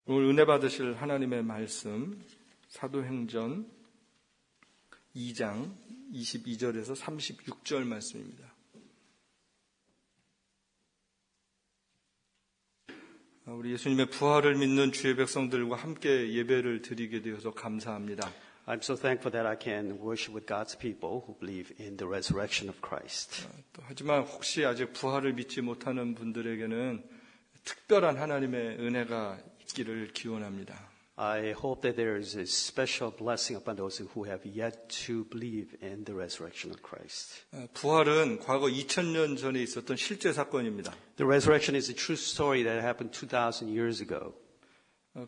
오늘 은혜 받으실 하나님의 말씀 사도행전 2장 22절에서 36절 말씀입니다. 우리 예수님의 부활을 믿는 주의 백성들과 함께 예배를 드리게 되어서 감사합니다. I'm so thankful that I can worship with God's people who believe in the resurrection of Christ. 하지만 혹시 아직 부활을 믿지 못하는 분들에게는 특별한 하나님의 은혜가 있기를 기원합니다. I hope that there is a special blessing upon those who have yet to believe in the resurrection of Christ. 부활은 과거 2000년 전에 있었던 실제 사건입니다. The resurrection is a true story that happened 2,000 years ago.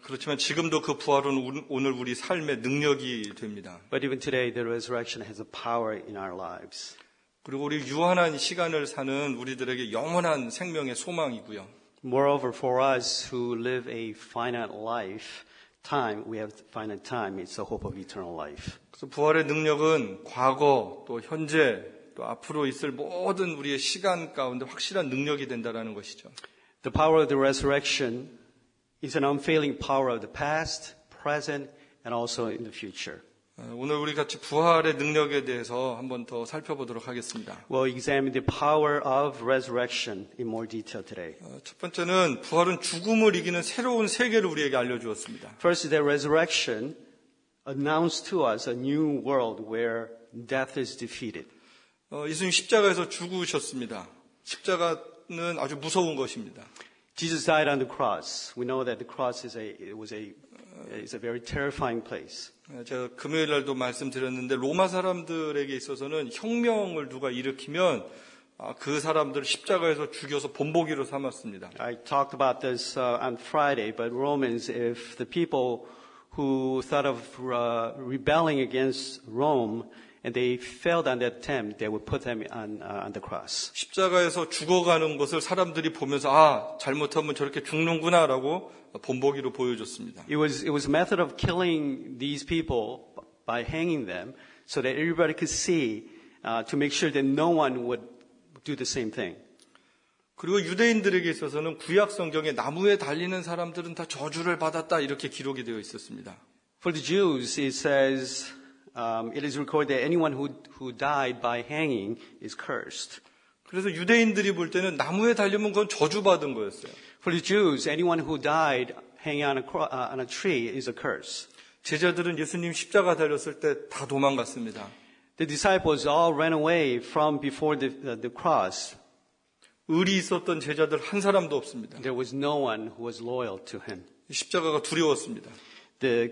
그렇지만 지금도 그 부활은 오늘 우리 삶의 능력이 됩니다. But even today, the resurrection has a power in our lives. 그리고 우리 유한한 시간을 사는 우리들에게 영원한 생명의 소망이고요. Moreover, for us who live a finite life, we have finite time. It's the hope of eternal life. 그래서 부활의 능력은 과거, 또 현재, 또 앞으로 있을 모든 우리의 시간 가운데 확실한 능력이 된다라는 것이죠. The power of the resurrection is an unfailing power of the past, present, and also in the future. 오늘 우리 같이 부활의 능력에 대해서 한번 더 살펴보도록 하겠습니다. We'll examine the power of resurrection in more detail today. 첫 번째는 부활은 죽음을 이기는 새로운 세계를 우리에게 알려주었습니다. First, the resurrection announced to us a new world where death is defeated. 예수님 십자가에서 죽으셨습니다. 십자가는 아주 무서운 것입니다. Jesus died on the cross. We know that the cross is a very terrifying place. 제가 금요일 날도 말씀드렸는데 로마 사람들에게 있어서는 혁명을 누가 일으키면 그 사람들을 십자가에서 죽여서 본보기로 삼았습니다. I talked about this on Friday, but Romans, if the people who thought of rebelling against Rome and they failed on that attempt, they would put them on the cross. 십자가에서 죽어가는 것을 사람들이 보면서 잘못하면 저렇게 죽는구나라고 본보기로 보여줬습니다. It was a method of killing these people by hanging them, so that everybody could see to make sure that no one would do the same thing. 그리고 유대인들에게 있어서는 구약 성경에 나무에 달리는 사람들은 다 저주를 받았다 이렇게 기록이 되어 있었습니다. For the Jews, it says it is recorded that anyone who died by hanging is cursed. 그래서 유대인들이 볼 때는 나무에 달리면 그건 저주받은 거였어요. For the Jews, anyone who died hanging on a tree is a curse. 제자들은 예수님 십자가 달렸을 때 다 도망갔습니다. The disciples all ran away from before the cross. 의리 있었던 제자들 한 사람도 없습니다. There was no one who was loyal to him. 십자가가 두려웠습니다. The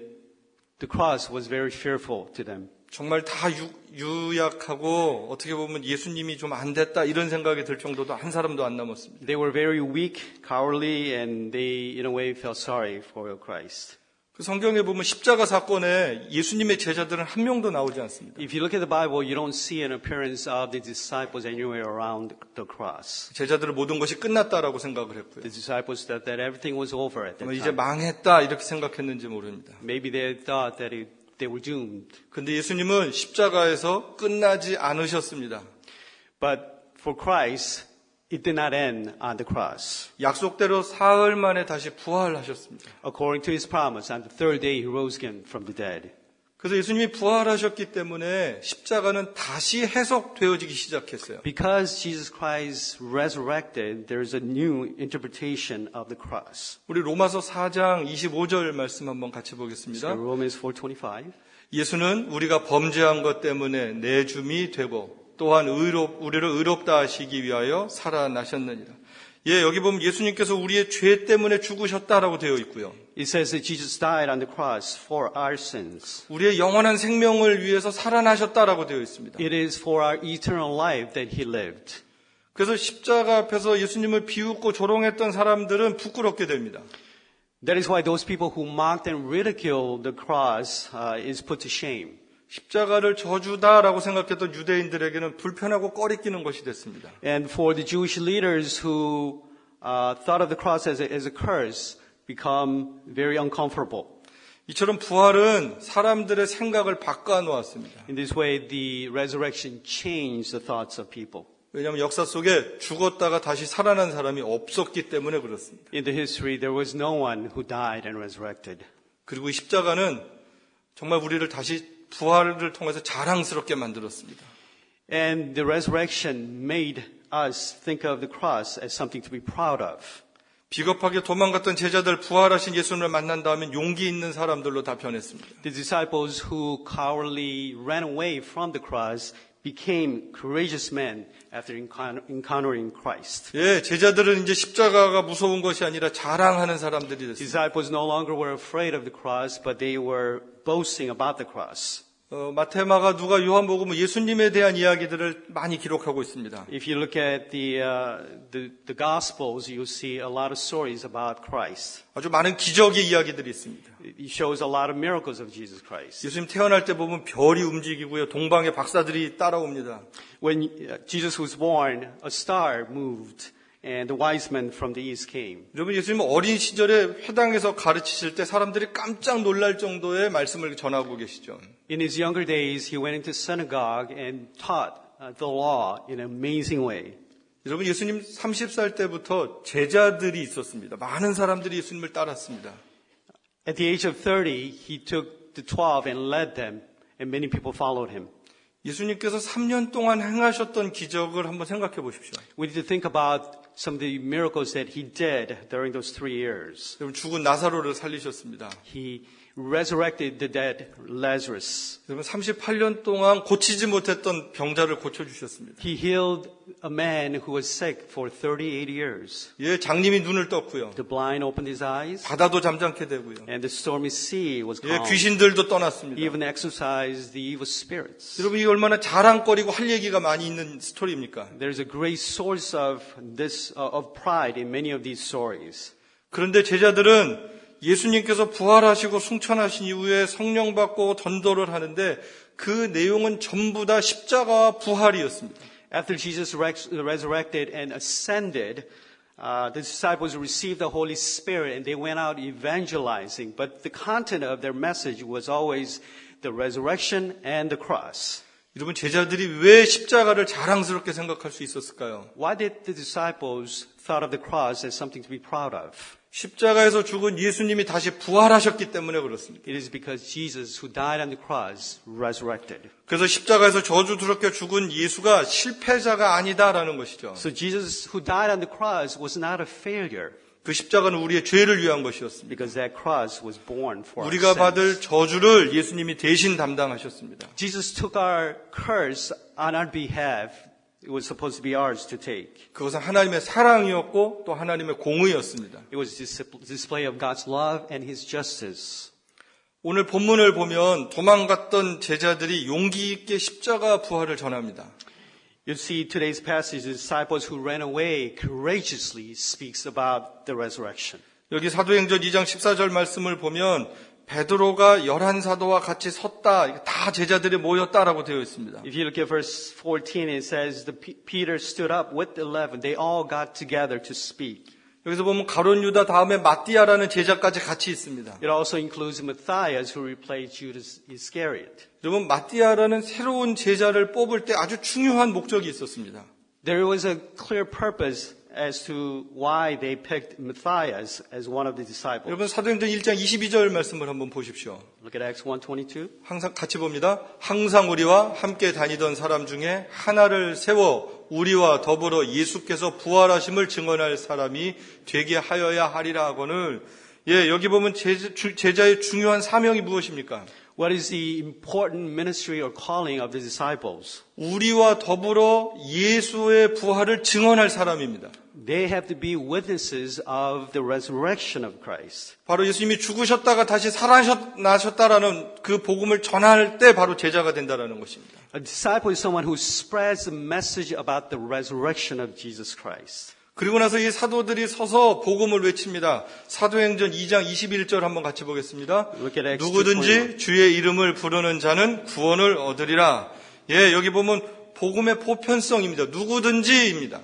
cross was very fearful to them. 정말 다 유약하고 어떻게 보면 예수님이 좀 안 됐다 이런 생각이 들 정도도 한 사람도 안 남았습니다. They were very weak, cowardly, and they in a way felt sorry for Christ. 그 성경에 보면 십자가 사건에 예수님의 제자들은 한 명도 나오지 않습니다. If you look at the Bible, you don't see an appearance of the disciples anywhere around the cross. 제자들은 모든 것이 끝났다라고 생각을 했고요. The disciples thought that everything was over at that 이제 time. 망했다 이렇게 생각했는지 모릅니다. Maybe they thought that they were doomed. 근데 예수님은 십자가에서 끝나지 않으셨습니다. But for Christ, it did not end on the cross. 약속대로 사흘 만에 다시 부활하셨습니다. According to his promise, on the third day he rose again from the dead. 그래서 예수님이 부활하셨기 때문에 십자가는 다시 해석되어지기 시작했어요. Because Jesus Christ resurrected, there is a new interpretation of the cross. 우리 로마서 4장 25절 말씀 한번 같이 보겠습니다. So Romans 4:25. 예수는 우리가 범죄한 것 때문에 내줌이 되고 또한 우리를 의롭다 하시기 위하여 살아나셨느니라. 여기 보면 예수님께서 우리의 죄 때문에 죽으셨다라고 되어 있고요. It says that Jesus died on the cross for our sins. 우리의 영원한 생명을 위해서 살아나셨다라고 되어 있습니다. It is for our eternal life that he lived. 그래서 십자가 앞에서 예수님을 비웃고 조롱했던 사람들은 부끄럽게 됩니다. That is why those people who mocked and ridiculed the cross is put to shame. 십자가를 저주다라고 생각했던 유대인들에게는 불편하고 꺼리끼는 것이 됐습니다. And for the Jewish leaders who thought of the cross as a curse, become very uncomfortable. 이처럼 부활은 사람들의 생각을 바꿔 놓았습니다. In this way, the resurrection changed the thoughts of people. 왜냐하면 역사 속에 죽었다가 다시 살아난 사람이 없었기 때문에 그렇습니다. In the history, there was no one who died and resurrected. 그리고 이 십자가는 정말 우리를 다시 부활을 통해서 자랑스럽게 만들었습니다. And the resurrection made us think of the cross as something to be proud of. 비겁하게 도망갔던 제자들 부활하신 예수님을 만난 다음에 용기 있는 사람들로 다 변했습니다. The disciples who cowardly ran away from the cross became courageous men after encountering Christ. 예, 제자들은 이제 십자가가 무서운 것이 아니라 자랑하는 사람들이 됐습니다. Disciples no longer were afraid of the cross, but they were boasting about the cross. 마태, 마가, 누가, 요한복음은 예수님에 대한 이야기들을 많이 기록하고 있습니다. If you look at the Gospels, you'll see a lot of stories about Christ. 아주 많은 기적의 이야기들이 있습니다. It shows a lot of miracles of Jesus Christ. 예수님 태어날 때 보면 별이 움직이고요. 동방의 박사들이 따라옵니다. When Jesus was born, a star moved, and the wise men from the east came. 여러분, 예수님은 어린 시절에 회당에서 가르치실 때 사람들이 깜짝 놀랄 정도의 말씀을 전하고 계시죠. In his younger days, he went into synagogue and taught the law in an amazing way. 여러분, 예수님 30살 때부터 제자들이 있었습니다. 많은 사람들이 예수님을 따랐습니다. At the age of 30, he took the 12 and led them, and many people followed him. 예수님께서 3년 동안 행하셨던 기적을 한번 생각해 보십시오. We need to think about some of the miracles that he did during those 3 years. 여러분, 죽은 나사로를 살리셨습니다. He resurrected the dead Lazarus. 여러분, 38년 동안 고치지 못했던 병자를 고쳐주셨습니다. He healed a man who was sick for 38 years. 예, 장님이 눈을 떴고요. The blind opened his eyes, 바다도 잠잠게 되고요. and the stormy sea was 예, calm. 귀신들도 떠났습니다. He even exorcised the evil spirits. 여러분, 이게 얼마나 자랑거리고 할 얘기가 많이 있는 스토리입니까? There's a great source of this of pride in many of these stories. 그런데 제자들은 예수님께서 부활하시고 승천하신 이후에 성령 받고 전도를 하는데 그 내용은 전부 다 십자가와 부활이었습니다. After Jesus resurrected and ascended, the disciples received the Holy Spirit and they went out evangelizing. But the content of their message was always the resurrection and the cross. 여러분, 제자들이 왜 십자가를 자랑스럽게 생각할 수 있었을까요? Why did the disciples thought of the cross as something to be proud of? 십자가에서 죽은 예수님이 다시 부활하셨기 때문에 그렇습니다. It is because Jesus, who died on the cross, resurrected. 그래서 십자가에서 저주스럽게 죽은 예수가 실패자가 아니다라는 것이죠. So Jesus, who died on the cross, was not a failure 그 십자가는 우리의 죄를 위한 것이었습니다. because that cross was born for our 우리가 받을 sins. 저주를 예수님이 대신 담당하셨습니다. Jesus took our curse on our behalf. It was supposed to be ours to take. 그것은 하나님의 사랑이었고 또 하나님의 공의였습니다. It was display of God's love and His justice. 오늘 본문을 보면 도망갔던 제자들이 용기 있게 십자가 부활을 전합니다. You see today's passage, the disciples who ran away courageously speaks about the resurrection. 여기 사도행전 2장 14절 말씀을 보면 베드로가 11사도와 같이 섰다. 다 제자들이 모였다라고 되어 있습니다. If you look at verse 14, it says Peter stood up with the 11. They all got together to speak. 여기서 보면 가룟 유다 다음에 마띠아라는 제자까지 같이 있습니다. It also includes Matthias who replaced Judas Iscariot. 여러분, 마띠아라는 새로운 제자를 뽑을 때 아주 중요한 목적이 있었습니다. There was a clear purpose as to why they picked Matthias as one of the disciples. 여러분, 사도행전 1장 22절 말씀을 한번 보십시오. Look at Acts 1:22. 항상 같이 봅니다. 항상 우리와 함께 다니던 사람 중에 하나를 세워 우리와 더불어 예수께서 부활하심을 증언할 사람이 되게 하여야 하리라 하거늘. 예, 여기 보면 제자의 중요한 사명이 무엇입니까? What is the important ministry or calling of the disciples? 우리와 더불어 예수의 부활을 증언할 사람입니다. They have to be witnesses of the resurrection of Christ. 바로 예수님이 죽으셨다가 다시 살아나셨다라는 그 복음을 전할 때 바로 제자가 된다라는 것입니다. A disciple is someone who spreads the message about the resurrection of Jesus Christ. 그리고 나서 이 사도들이 서서 복음을 외칩니다. 사도행전 2장 21절 한번 같이 보겠습니다. 누구든지 주의 이름을 부르는 자는 구원을 얻으리라. 예, 여기 보면 복음의 보편성입니다. 누구든지입니다.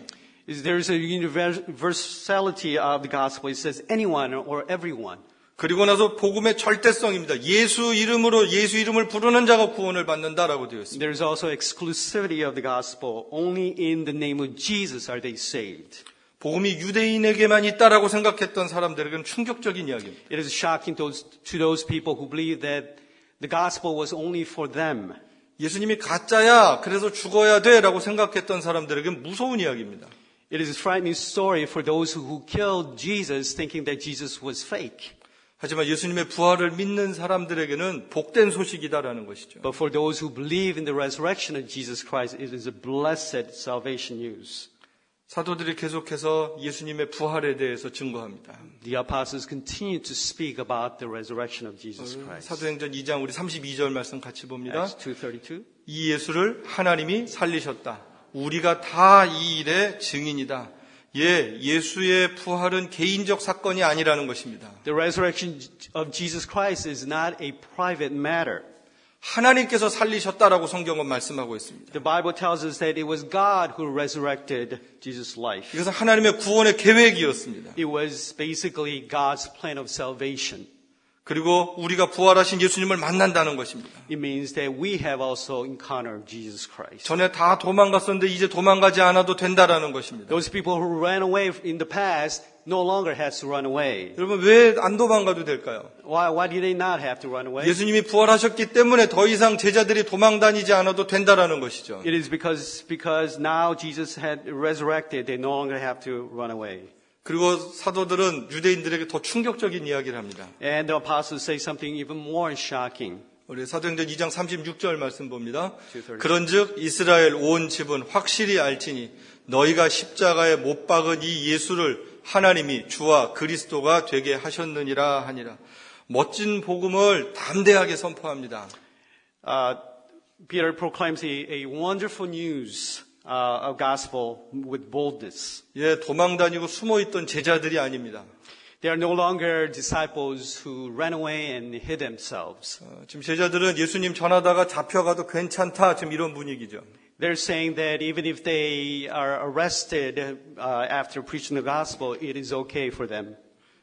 There is a universality of the gospel. It says anyone or everyone. 그리고 나서 복음의 절대성입니다. 예수 이름을 부르는 자가 구원을 받는다라고 되어 있습니다. There's also exclusivity of the gospel. Only in the name of Jesus are they saved. 복음이 유대인에게만 있다라고 생각했던 사람들에게는 충격적인 이야기입니다. It is shocking to those people who believe that the gospel was only for them. 예수님이 가짜야, 그래서 죽어야 돼라고 생각했던 사람들에게는 무서운 이야기입니다. It is a frightening story for those who killed Jesus thinking that Jesus was fake. 하지만 예수님의 부활을 믿는 사람들에게는 복된 소식이다라는 것이죠. But for those who believe in the resurrection of Jesus Christ, it is a blessed salvation news. 사도들이 계속해서 예수님의 부활에 대해서 증거합니다. The apostles continue to speak about the resurrection of Jesus Christ. 사도행전 2장 우리 32절 말씀 같이 봅니다. Acts 2:32. 이 예수를 하나님이 살리셨다. 우리가 다 이 일의 증인이다. 예수의 부활은 개인적 사건이 아니라는 것입니다. The resurrection of Jesus Christ is not a private matter. 하나님께서 살리셨다라고 성경은 말씀하고 있습니다. The Bible tells us that it was God who resurrected Jesus' life. 이것은 하나님의 구원의 계획이었습니다. It was basically God's plan of salvation. 그리고 우리가 부활하신 예수님을 만난다는 것입니다. It means that we have also encountered Jesus Christ. 전에 다 도망갔었는데 이제 도망가지 않아도 된다라는 것입니다. Those people who ran away in the past no longer has to run away. 여러분 왜 안 도망가도 될까요? Why do they not have to run away? 예수님이 부활하셨기 때문에 더 이상 제자들이 도망 다니지 않아도 된다라는 것이죠. It is because now Jesus had resurrected, they no longer have to run away. 그리고 사도들은 유대인들에게 더 충격적인 이야기를 합니다. And the apostles say something even more shocking. 우리 사도행전 2장 36절 말씀 봅니다. 2:30. 그런즉 이스라엘 온 집은 확실히 알지니 너희가 십자가에 못 박은 이 예수를 하나님이 주와 그리스도가 되게 하셨느니라 하니라. 멋진 복음을 담대하게 선포합니다. Peter proclaims a wonderful news of gospel with boldness. 도망 다니고 숨어 있던 제자들이 아닙니다. They are no longer disciples who ran away and hid themselves. 지금 제자들은 예수님 전하다가 잡혀가도 괜찮다, 지금 이런 분위기죠. They're saying that even if they are arrested after preaching the gospel, it is okay for them.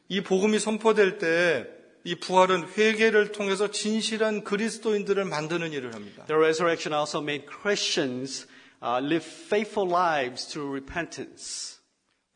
이 복음이 선포될 때 이 부활은 회개를 통해서 진실한 그리스도인들을 만드는 일을 합니다. The resurrection also made Christians live faithful lives through repentance.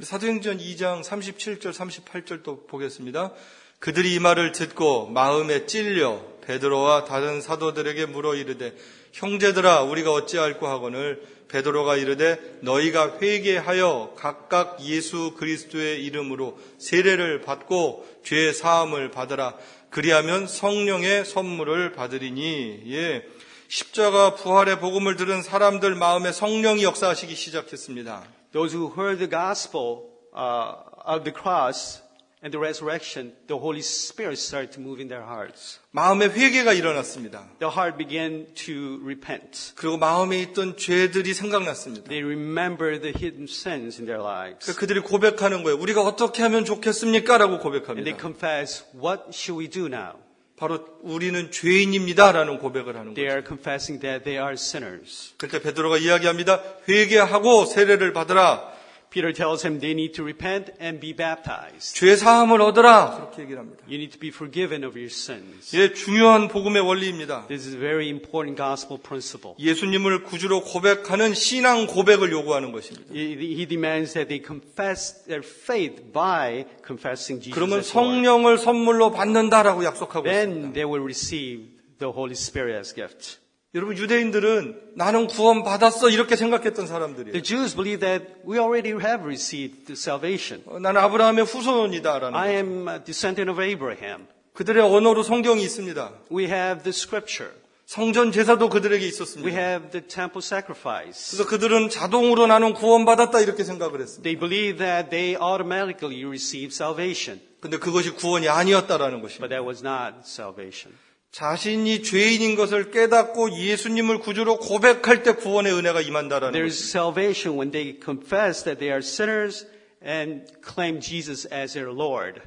사도행전 2장 37절 38절도 보겠습니다. 그들이 이 말을 듣고 마음에 찔려 베드로와 다른 사도들에게 물어 이르되 형제들아 우리가 어찌할꼬 하거늘 베드로가 이르되 너희가 회개하여 각각 예수 그리스도의 이름으로 세례를 받고 죄 사함을 받으라. 그리하면 성령의 선물을 받으리니. 십자가 부활의 복음을 들은 사람들 마음에 성령이 역사하시기 시작했습니다. Those who heard the gospel of the cross and the resurrection, the Holy Spirit started to move in their hearts. 마음에 회개가 일어났습니다. The heart began to repent. 그리고 마음에 있던 죄들이 생각났습니다. They remember the hidden sins in their lives. 그들이 고백하는 거예요. 우리가 어떻게 하면 좋겠습니까? 라고 And 고백합니다. they confess, what should we do now? 바로 우리는 죄인입니다. 라는 고백을 하는 They 거죠. are confessing that they are sinners. 그때 베드로가 이야기합니다. 회개하고 세례를 받으라. Peter tells him they need to repent and be baptized. 죄 사함을 얻으라. 그렇게 얘기를 합니다. You need to be forgiven of your sins. 중요한 복음의 원리입니다. This is a very important gospel principle. 예수님을 구주로 고백하는 신앙 고백을 요구하는 것입니다. He demands that they confess their faith by confessing Jesus 그러면 as Lord. 성령을 선물로 받는다라고 약속하고 Then 있습니다. they will receive the Holy Spirit as gift. 여러분 유대인들은 나는 구원 받았어 이렇게 생각했던 사람들이에요. The Jews believe that we already have received the salvation. 나는 아브라함의 후손이다라는 I 거죠. am a descendant of Abraham. 그들의 언어로 성경이 있습니다. We have the scripture. 성전 제사도 그들에게 We 있었습니다. have the temple sacrifice. 그래서 그들은 자동으로 나는 구원받았다 이렇게 생각을 했습니다. They believe that they automatically receive salvation. 근데 그것이 구원이 아니었다라는 But 것입니다. that was not salvation. 자신이 죄인인 것을 깨닫고 예수님을 구주로 고백할 때 구원의 은혜가 임한다라는 There is 것입니다. salvation when they confess that they are sinners and claim Jesus as their Lord.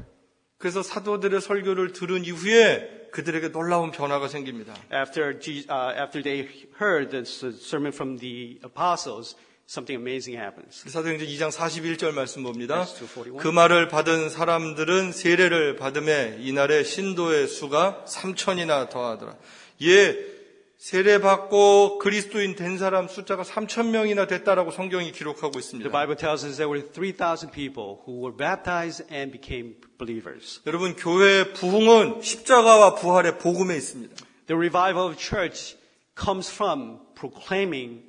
그래서 사도들의 설교를 들은 이후에 그들에게 놀라운 변화가 생깁니다. After they heard this sermon from the apostles, something amazing happens. 사도행전 2장 41절 말씀 봅니다. Verse 241. 그 말을 받은 사람들은 세례를 받음에 이날에 신도의 수가 3,000이나 더하더라. 세례 받고 그리스도인 된 사람 숫자가 3,000명이나 됐다라고 성경이 기록하고 The 있습니다. Bible tells us there were 3,000 people who were baptized and became believers. 여러분, 교회의 부흥은 십자가와 부활의 복음에 있습니다. The revival of church comes from proclaiming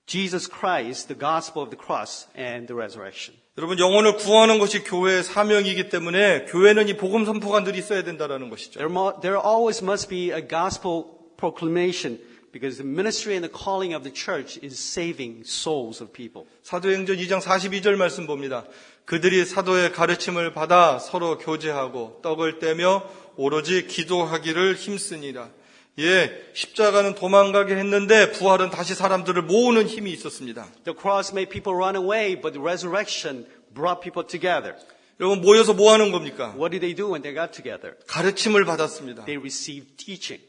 Jesus Christ, the gospel of the cross and the resurrection. 여러분, 영혼을 구하는 것이 교회의 사명이기 때문에 교회는 이 복음 선포가 늘 있어야 된다는 것이죠. There always must be a gospel proclamation because the ministry and the calling of the church is saving souls of people. 사도행전 2장 42절 말씀 봅니다. 그들이 사도의 가르침을 받아 서로 교제하고 떡을 떼며 오로지 기도하기를 힘쓰니라. 십자가는 도망가게 했는데 부활은 다시 사람들을 모으는 힘이 있었습니다. The cross made people run away, but the resurrection brought people together. 여러분, 모여서 뭐 하는 겁니까? What did they do when they got together? 가르침을 받았습니다. They received teaching.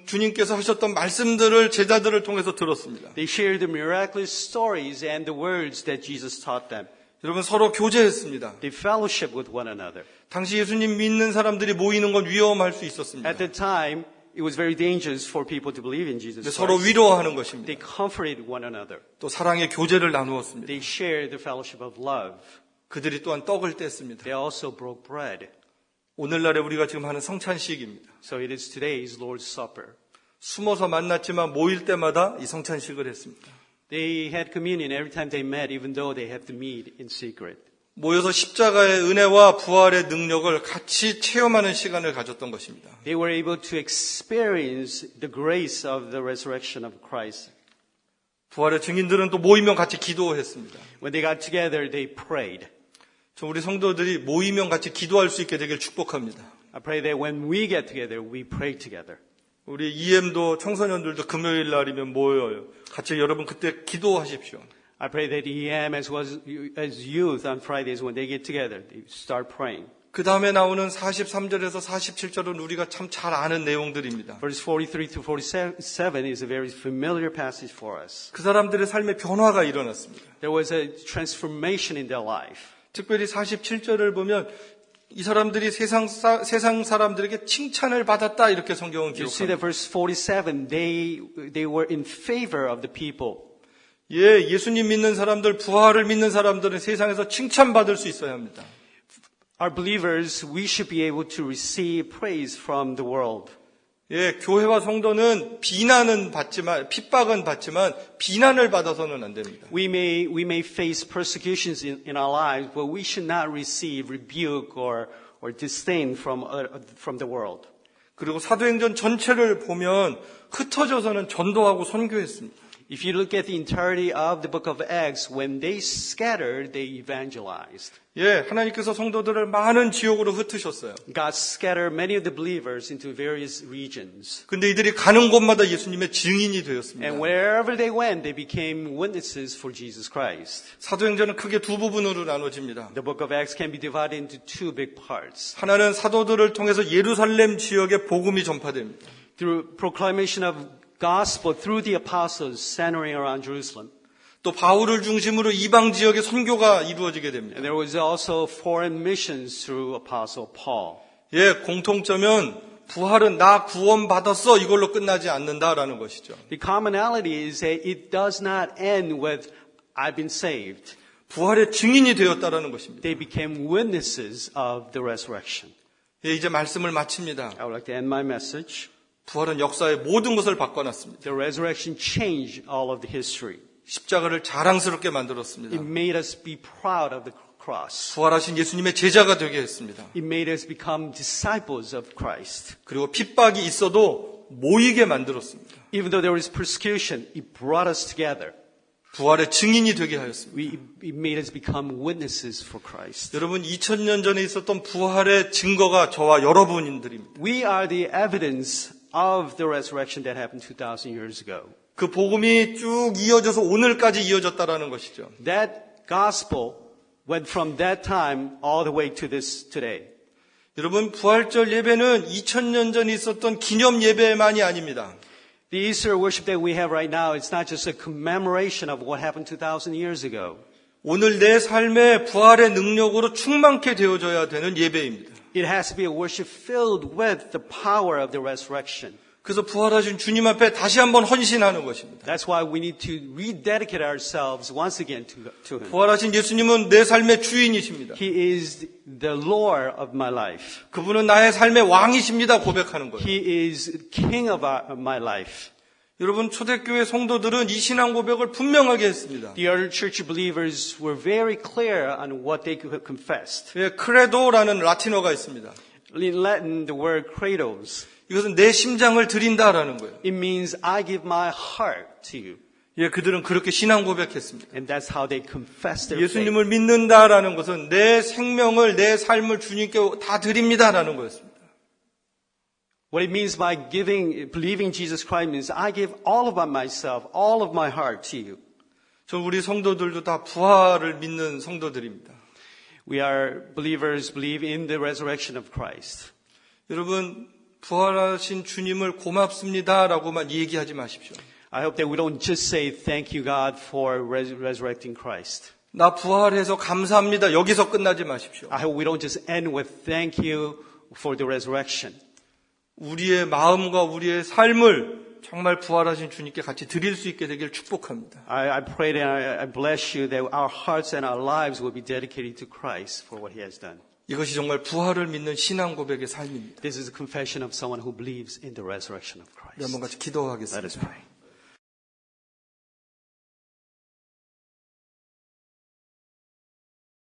주님께서 하셨던 말씀들을 제자들을 통해서 들었습니다. They shared the miraculous stories and the words that Jesus taught them. 여러분, 서로 교제했습니다. They fellowship with one another. 당시 예수님 믿는 사람들이 모이는 건 위험할 수 있었습니다. At the time, it was very dangerous for people to believe in Jesus 서로 Christ. 위로하는 것입니다. They comforted one another. 또 사랑의 교제를 나누었습니다. They shared the fellowship of love. 그들이 또한 떡을 뗐습니다. They also broke bread. 오늘날에 우리가 지금 하는 성찬식입니다. So it is today's Lord's Supper. 숨어서 만났지만 모일 때마다 이 성찬식을 했습니다. They had communion every time they met, even though they had to meet in secret. 모여서 십자가의 은혜와 부활의 능력을 같이 체험하는 시간을 가졌던 것입니다. They were able to experience the grace of the resurrection of Christ. 부활의 증인들은 또 모이면 같이 기도했습니다. When they got together, they prayed. 저 우리 성도들이 모이면 같이 기도할 수 있게 되길 축복합니다. I pray that when we get together, we pray together. 우리 EM도 청소년들도 금요일 날이면 모여요. 같이 여러분 그때 기도하십시오. I pray that EM as well as youth on Fridays when they get together, they start praying. 그 다음에 나오는 43절에서 47절은 우리가 참 잘 아는 내용들입니다. Verse 43 to 47 is a very familiar passage for us. 그 사람들의 삶에 변화가 일어났습니다. There was a transformation in their life. 특별히 47절을 보면 이 사람들이 세상 사람들에게 칭찬을 받았다 이렇게 성경은 You see that 기록합니다. verse 47, they were in favor of the people. 예수님 믿는 사람들, 부활을 믿는 사람들은 세상에서 칭찬받을 수 있어야 합니다. Our believers, we should be able to receive praise from the world. 교회와 성도는 비난은 받지만, 핍박은 받지만, 비난을 받아서는 안 됩니다. We may face persecutions in our lives, but we should not receive rebuke or disdain from the world. 그리고 사도행전 전체를 보면 흩어져서는 전도하고 선교했습니다. If you look at the entirety of the book of Acts, when they scattered, they evangelized. 하나님께서 성도들을 많은 지역으로 흩으셨어요. God scattered many of the believers into various regions. 근데 이들이 가는 곳마다 예수님의 증인이 되었습니다. And wherever they went, they became witnesses for Jesus Christ. 사도행전은 크게 두 부분으로 나눠집니다. The book of Acts can be divided into two big parts. 하나는 사도들을 통해서 예루살렘 지역에 복음이 전파됩니다. Through proclamation of gospel through the apostles centering around Jerusalem. 또 바울을 중심으로 이방 지역의 선교가 이루어지게 됩니다. And there was also foreign missions through Apostle Paul. 공통점은 부활은 나 구원받았어 이걸로 끝나지 않는다라는 것이죠. The commonality is that it does not end with I've been saved. 부활의 증인이 되었다라는 것입니다. They became witnesses of the resurrection. 이제 말씀을 마칩니다. I would like to end my message. 부활은 역사의 모든 것을 바꿔놨습니다. The resurrection changed all of the history. 십자가를 자랑스럽게 It 만들었습니다. made us be proud of the cross. 부활하신 예수님의 제자가 되게 했습니다. It made us become disciples of Christ. 그리고 핍박이 있어도 모이게 만들었습니다. Even though there was persecution, it brought us together. 부활의 증인이 되게 하였습니다. It made us become witnesses for Christ. 여러분 2000년 전에 있었던 부활의 증거가 저와 여러분들입니다. We are the evidence of the resurrection that happened 2,000 years ago. 그 복음이 쭉 이어져서 오늘까지 이어졌다라는 것이죠. That gospel went from that time all the way to this today. 여러분 부활절 예배는 2000년 전에 있었던 기념 예배만이 아닙니다. The Easter worship that we have right now, it's not just a commemoration of what happened 2,000 years ago. 오늘 내 삶에 부활의 능력으로 충만케 되어져야 되는 예배입니다. It has to be a worship filled with the power of the resurrection. 그래서 부활하신 주님 앞에 다시 한번 헌신하는 것입니다. That's why we need to rededicate ourselves once again to Him. 부활하신 예수님은 내 삶의 주인이십니다. He is the Lord of my life. 그분은 나의 삶의 왕이십니다. 고백하는 거예요. He is King of my life. 여러분 초대교회 성도들은 이 신앙 고백을 분명하게 했습니다. The early church believers were very clear on what they confessed. 예, 크레도라는 라틴어가 있습니다. In Latin, the word credos. 이것은 내 심장을 드린다라는 거예요. It means I give my heart to you. 예, 그들은 그렇게 신앙 고백했습니다. And that's how they confess their faith. 예수님을 믿는다라는 것은 내 생명을, 내 삶을 주님께 다 드립니다라는 거였습니다. What it means by believing Jesus Christ means I give all of myself, all of my heart to you. 저 우리 성도들도 다 부활을 믿는 성도들입니다. We are believers, believe in the resurrection of Christ. 여러분 부활하신 주님을 고맙습니다라고만 얘기하지 마십시오. I hope that we don't just say thank you God for resurrecting Christ. 나 부활해서 감사합니다. 여기서 끝나지 마십시오. I hope we don't just end with thank you for the resurrection. 우리의 마음과 우리의 삶을 정말 부활하신 주님께 같이 드릴 수 있게 되길 축복합니다. I pray that I bless you that our hearts and our lives will be dedicated to Christ for what He has done. 이것이 정말 부활을 믿는 신앙 고백의 삶입니다. This is a confession of someone who believes in the resurrection of 우리 한번 Christ. 같이 기도하겠습니다. Let us pray.